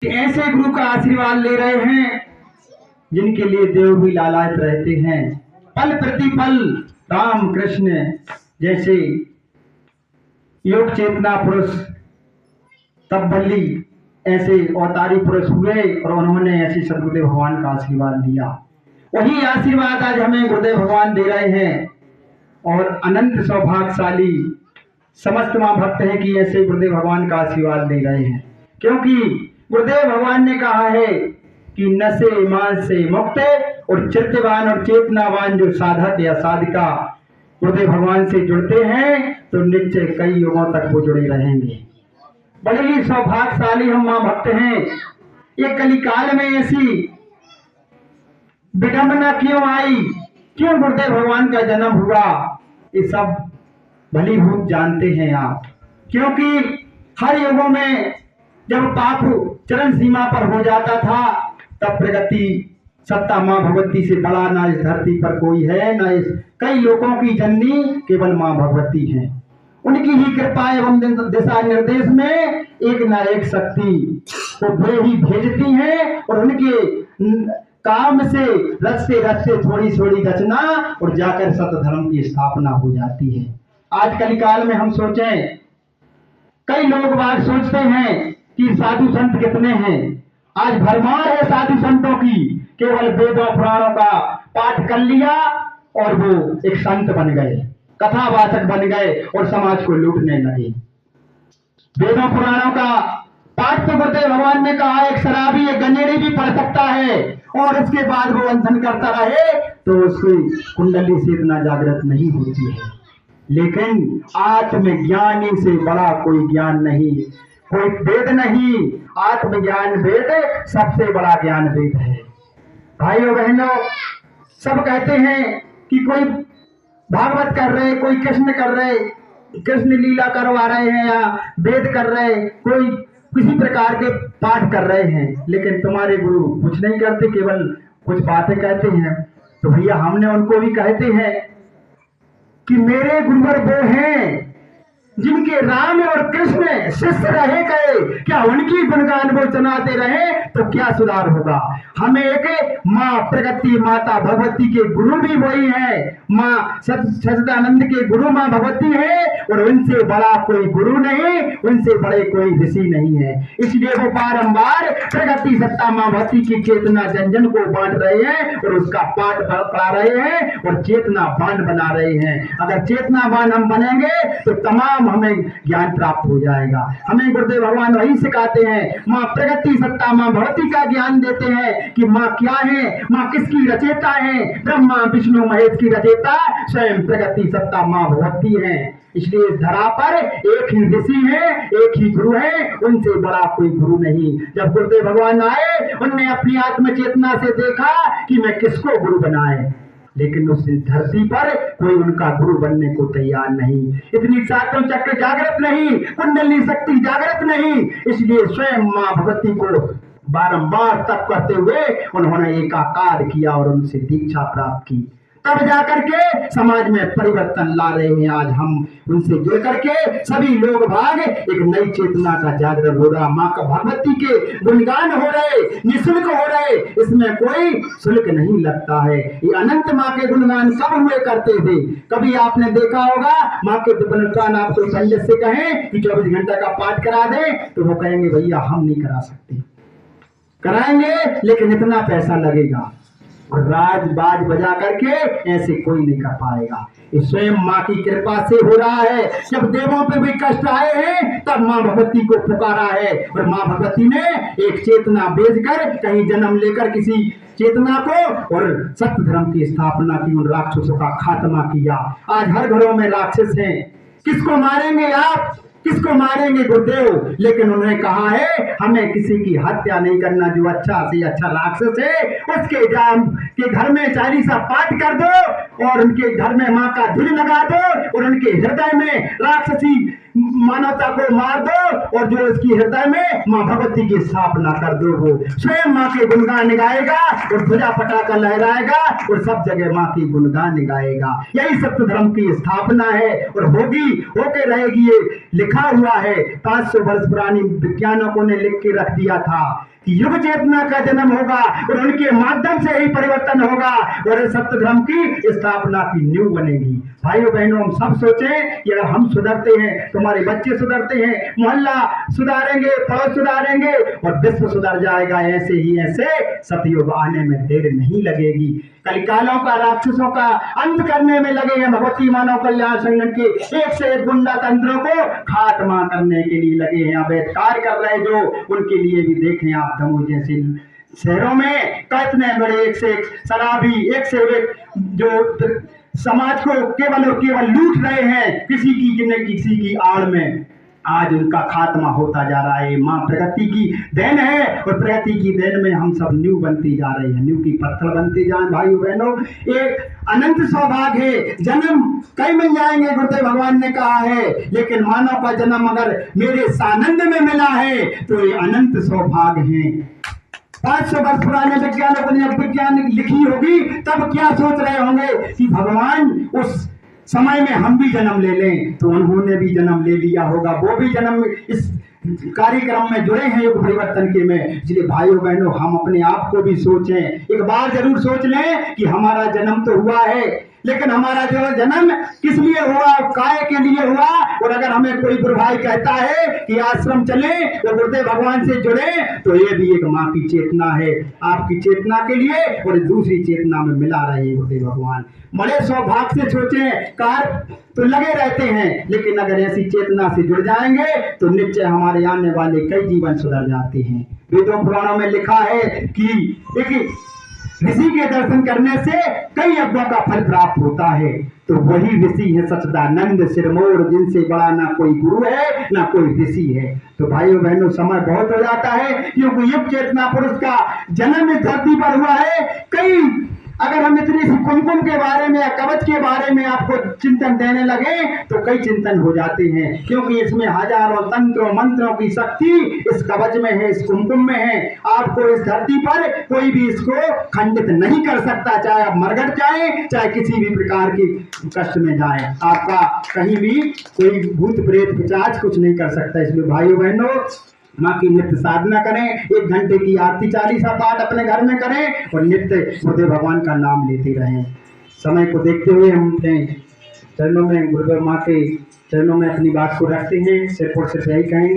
ऐसे गुरु का आशीर्वाद ले रहे हैं जिनके लिए देव भी लालायित रहते हैं। पल प्रतिपल राम कृष्ण जैसे योग चेतना पुरुष तब्बली ऐसे अवतारी पुरुष हुए और उन्होंने ऐसे सदगुरुदेव भगवान का आशीर्वाद दिया। वही आशीर्वाद आज हमें गुरुदेव भगवान दे रहे हैं और अनंत सौभाग्यशाली समस्त मां भक्त हैं कि ऐसे गुरुदेव भगवान का आशीर्वाद दे रहे हैं, क्योंकि गुरुदेव भगवान ने कहा है कि नशे मान से मुक्त और चित्तवान और चेतनावान जो साधक या साधिका गुरुदेव भगवान से जुड़ते हैं तो निश्चय कई युगों तक वो जुड़े रहेंगे। बड़े ही सौभाग्यशाली हम मां भक्त हैं। ये कलिकाल में ऐसी विडंबना क्यों आई, क्यों गुरुदेव भगवान का जन्म हुआ, ये सब भलीभूत जानते हैं आप। क्योंकि हर युगों में जब पाप चरम सीमा पर हो जाता था तब प्रगति सत्ता मां भगवती से बड़ा ना इस धरती पर कोई है, ना इस कई लोगों की जननी केवल मां भगवती है। उनकी ही कृपा एवं दिशा निर्देश में एक ना एक शक्ति को वे ही भेजती हैं और उनके काम से रचते थोड़ी थोड़ी रचना और जाकर सत्य धर्म की स्थापना हो जाती है। आज कलिकाल में हम सोचें, कई लोग बात सोचते हैं कि साधु संत कितने हैं। आज भरमार है साधु संतों की, केवल वेदों पुराणों का पाठ कर लिया और वो एक संत बन गए, कथावाचक बन गए और समाज को लूटने लगे। वेदों पुराणों का पाठ तो गुरुदेव भगवान ने कहा एक शराबी एक गंजेड़ी भी पढ़ सकता है और उसके बाद वो अनशन करता रहे तो उसकी कुंडली से इतना जागृत नहीं होती है। लेकिन आत्मज्ञानी से बड़ा कोई ज्ञान नहीं, कोई वेद नहीं। आत्मज्ञान वेद सबसे बड़ा ज्ञान वेद है। भाइयों बहनों, सब कहते हैं कि कोई भागवत कर रहे, कोई कृष्ण कर रहे, कृष्ण लीला करवा रहे हैं या वेद कर रहे, कोई किसी प्रकार के पाठ कर रहे हैं, लेकिन तुम्हारे गुरु कुछ नहीं करते, केवल कुछ बातें कहते हैं। तो भैया हमने उनको भी कहते हैं कि मेरे गुरुवर वो हैं जिनके राम और कृष्ण शिष्य रहे गए, क्या उनकी गुणगान वो सुनाते रहे तो क्या सुधार होगा। हमें एक माँ प्रगति माता भगवती के गुरु भी वही है, माँ सच्चिदानंद के गुरु माँ भगवती है और उनसे बड़ा कोई गुरु नहीं, उनसे बड़े कोई ऋषि नहीं है। इसलिए वो बारंबार प्रगति सत्ता माँ भगवती की चेतना जन जन को बांट रहे हैं और उसका पाठ पढ़ा रहे हैं और चेतना बाण बना रहे हैं। अगर चेतना बाण हम बनेंगे तो तमाम हमें ज्ञान प्राप्त हो जाएगा। हमें गुरुदेव भगवान वही सिखाते हैं, माँ प्रगति सत्ता माँ भगवती का ज्ञान देते हैं कि माँ क्या है, माँ किसकी रचयिता है। ब्रह्मा विष्णु महेश की रचयिता स्वयं प्रगति सत्ता माँ भगवती है। इसलिए इस धरा पर एक ही ऋषि है, एक ही गुरु है, उनसे बड़ा कोई गुरु नहीं। जब गुरुदेव भगवान आए उनने अपनी आत्म चेतना से देखा कि मैं किसको गुरु बनाए, लेकिन उस धरती पर कोई उनका गुरु बनने को तैयार नहीं। इतनी सातों चक्र जागृत नहीं, कुंडली शक्ति जागृत नहीं। इसलिए स्वयं मां भगवती को बारंबार तप करते हुए उन्होंने एकाकार किया और उनसे दीक्षा प्राप्त की, तब जाकर के समाज में परिवर्तन ला रहे हैं। आज हम उनसे जुड़ करके सभी लोग भाग एक नई चेतना का जागरण हो रहा, माँ का भगवती के गुणगान हो रहे, निःशुल्क हो रहे, इसमें कोई शुल्क नहीं लगता है। ये अनंत माँ के गुणगान कब हुए करते थे, कभी आपने देखा होगा माँ के गुणगान आप तो पंडित से कहें कि 24 घंटा का पाठ करा दें तो वो कहेंगे भैया हम नहीं करा सकते, कराएंगे लेकिन इतना पैसा लगेगा और राज बाज बजा करके ऐसे कोई नहीं कर पाएगा। ये स्वयं माँ की कृपा से हो रहा है। जब देवों पे भी कष्ट आए हैं तब माँ भगवती को पुकारा है और माँ भगवती ने एक चेतना भेजकर कहीं जन्म लेकर किसी चेतना को और सत्य धर्म की स्थापना की, उन राक्षसों का खात्मा किया। आज हर घरों में राक्षस हैं। किसको मारेंगे आप, किसको मारेंगे गुरुदेव, लेकिन उन्होंने कहा है हमें किसी की हत्या नहीं करना। जो अच्छा से अच्छा राक्षस है उसके जाम के घर में 40 पाठ कर दो और उनके घर में माँ का धुन लगा दो और उनके हृदय में राक्षसी मानवता को मार दो और जो उसकी हृदय में माँ भगवती की स्थापना कर दो। वो स्वयं माँ के गुणगान गाएगा और ध्वजा पटाखा लहराएगा और सब जगह माँ की गुणगान गाएगा। यही सत्य धर्म की स्थापना है और होगी, होके रहेगी। ये लिखा लिखा हुआ है, 500 वर्ष पुरानी वैज्ञानिकों ने लिख के रख दिया था कि युग चेतना का जन्म होगा और उनके माध्यम से ही परिवर्तन होगा और सत्य धर्म की स्थापना की नींव बनेगी। भाइयों बहनों, हम सब सोचें कि अगर हम सुधरते हैं तो हमारे बच्चे सुधरते हैं, मोहल्ला सुधारेंगे, पड़ोस सुधारेंगे और विश्व सुधर जाएगा। ऐसे ही ऐसे सतयुग आने में देर नहीं लगेगी। कलिकालों का, राक्षसों का अंत करने में लगे हैं। भगवती मानव कल्याण संगठन के एक से एक गुंडा तंत्रों को खात्मा करने के लिए लगे हैं। अवैध कार्य कर रहे जो, उनके लिए भी देखें आप दमोह जैसे शहरों में कितने बड़े एक से एक शराबी, एक से एक जो समाज को केवल और केवल लूट रहे हैं, किसी की आड़ में आज उनका खात्मा होता जा रहा है। माँ प्रगति की देन है और प्रगति की देन में हम सब न्यू बनती जा रहे हैं, न्यू की पत्थर बनते जाए। भाइयों बहनों, एक अनंत सौभाग्य है। जन्म कई मिल जाएंगे, गुरुदेव भगवान ने कहा है, लेकिन मानव का जन्म अगर मेरे सानंद में मिला है तो ये अनंत सौभाग्य है। 500 वर्ष पुराने वैज्ञानिकों ने विज्ञान लिखी होगी तब क्या सोच रहे होंगे कि भगवान उस समय में हम भी जन्म ले लें, तो उन्होंने भी जन्म ले लिया होगा। वो भी जन्म इस कार्यक्रम में जुड़े हैं युग परिवर्तन के में। इसलिए भाइयों बहनों, हम अपने आप को भी सोचें, एक बार जरूर सोच लें कि हमारा जन्म तो हुआ है, लेकिन हमारा जो जन्म किस लिए हुआ, काय के लिए हुआ। और अगर हमें कोई गुरु भाई कहता है कि आश्रम चले और गुरुदेव भगवान से जुड़े, तो ये भी एक माँ की चेतना है, आपकी चेतना के लिए और दूसरी चेतना में मिला रहे गुरुदेव भगवान। बड़े सौभाग्य से सोचें, कार्य तो लगे रहते हैं, लेकिन अगर ऐसी चेतना से जुड़ जाएंगे तो निश्चय हमारे आने वाले कई जीवन सुधर जाते हैं। वेदों पुराणों में लिखा है कि एक ऋषि के दर्शन करने से कई यज्ञों का फल प्राप्त होता है, तो वही ऋषि है सच्चिदानंद सिरमौर, जिनसे बड़ा ना कोई गुरु है ना कोई ऋषि है। तो भाइयों बहनों, समय बहुत हो जाता है, क्योंकि युग चेतना पुरुष का जन्म इस धरती पर हुआ है। कई अगर हम इतनी सी कुमकुम के बारे में या कवच के बारे में आपको चिंतन देने लगे तो कई चिंतन हो जाते हैं, क्योंकि इसमें हजारों तंत्रों मंत्रों की शक्ति इस कवच में है, इस कुमकुम में है। आपको इस धरती पर कोई भी इसको खंडित नहीं कर सकता, चाहे आप मरघट जाए, चाहे किसी भी प्रकार की कष्ट में जाए, आपका कहीं भी कोई भूत प्रेत पिशाच कुछ नहीं कर सकता। इसलिए भाइयों बहनों, माँ की नित्य साधना करें, 1 घंटे की आरती 40 पाठ अपने घर में करें और नित्य गुरुदेव भगवान का नाम लेते रहें। समय को देखते हुए हम अपने चरणों में, गुरुदेव माँ के चरणों में अपनी बात को रखते हैं। सिर्फ और सिर्फ यही कहेंगे।